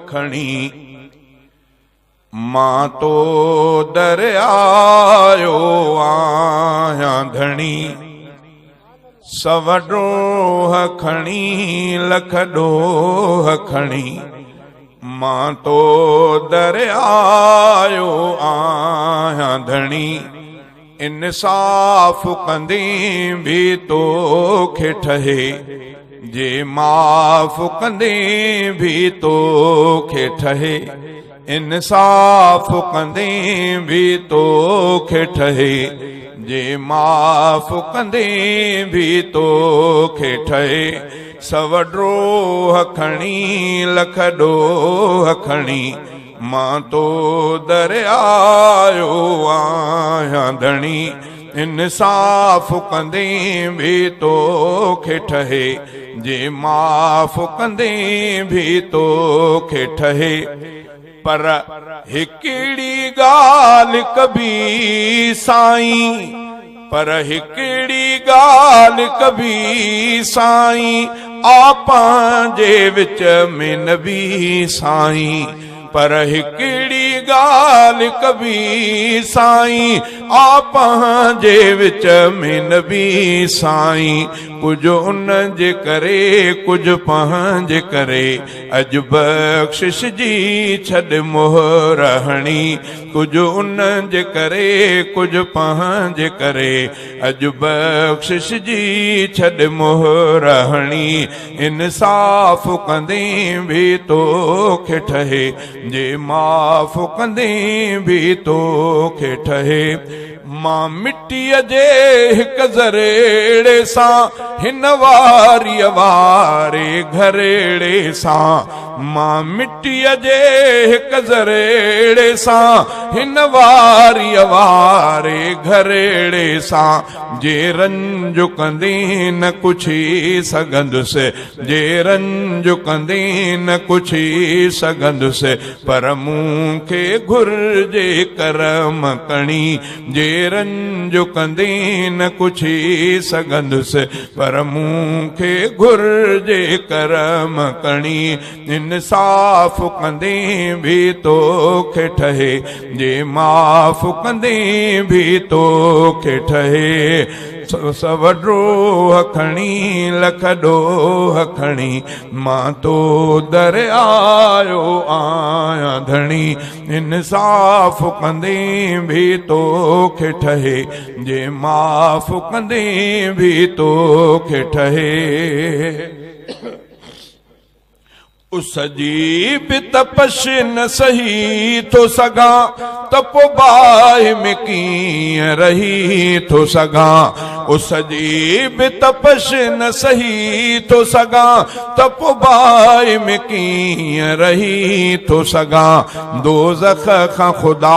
खणी मां तो दरियायो आहियां धणी सव ॾोह खणी लख ॾोह खणी मां तो दरियायो आहियां धणी इंसाफ़ कंदे बि तोखे ठहे जे माफ़ कंदे बि तोखे ठहे इंसाफ़ कंदे बि तोखे ठहे जे माफ़ कंदे बि तोखे ठहे सव ॾोह खणी लख ॾोह खणी मां तो दरियायो आहियां धणी इंसाफ़ कंदे बि तोखे ठहे जे माफ़ कंदे बि तोखे ठहे पर हिकिड़ी ॻाल्हि कबी साईं पर हिकिड़ी ॻाल्हि कबी साईं आपां जे विच में नबी साईं पर हिकिड़ी ॻाल्हि कबी साईं आपां जे विच में नबी साईं कुझु उन जे करे कुझु पंहिंजे करे अॼु बख़्शिश जी छॾ मोहर हणी कुझु उन जे करे कुझु पंहिंजे करे अॼु बख़्शिश जी छॾ मोहर हणी इंसाफ़ कंदे बि तोखे ठहे जे माफ़ कंदे बि तोखे ठहे मां मिटीअ जे हिकु ज़रेड़े सां हिन वारीअ वारे घरेड़े सां मां मिटीअ जे हिकु ज़रेड़े सां हिन वारीअ वारे घरेड़े सां जे रंज कंदे न कुझी सघंदुसि जे रंज कंदे न कुझी सघंदुसि पर मूंखे घुर्जे करम कणी जे रंज कंदे न कुझी सघंदुसि पर मूंखे घुर्जे करम कणी इंसाफ़ कंदे बि तोखे ठहे जे माफ़ कंदे बि तोखे ठहे सव ॾोह खणी लख ॾोह खणी मां तो दरियायो आहियां धणी इंसाफ़ कंदे बि तोखे ठहे जे माफ़ कंदे बि तोखे ठहे उस जी बि तपश न सही थो सघां त पोइ बाहि में कीअं रही थो सघां उस जी बि तपश न सही थो सघां त पोइ बाहि में कीअं रही थो सघां दोज़ख खां ख़ुदा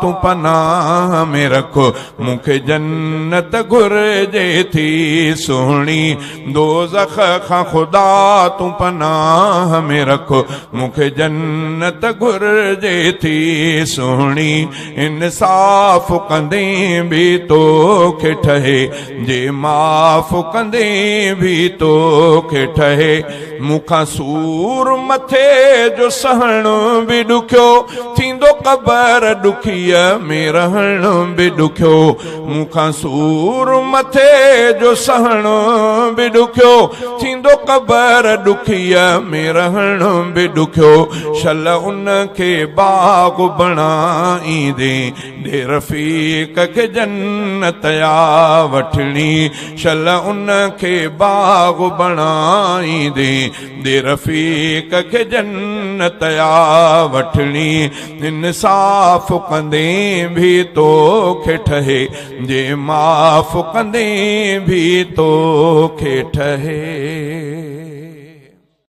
तूं पनाह में रखो मूंखे जन्नत घुर्जे थी सुहिणी दोज़ख खां ख़ुदा तूं पनाह में रखो मूंखे जन्नत घुर्जे थी सुहिणी इंसाफ़ कंदे बि तोखे ठहे जे माफ़ कंदे बि तोखे ठहे मूंखां सूर मथे जो सहण बि ॾुखियो थींदो क़बर ॾुखीअ में रहण बि ॾुखियो मूंखां सूर मथे जो सहण बि ॾुखियो थींदो क़बर ॾुखीअ में रहण बि ॾुखियो शल उन खे बाग़ बणाईंदे ॾे रफ़ीक खे जन्नत या वठणी शल उन खे बाग़ बणाईंदे ॾे रफ़ीक खे जन्नत या वठणी इंसाफ़ कंदे बि तोखे ठहे जे माफ़ कंदे बि तोखे ठहे।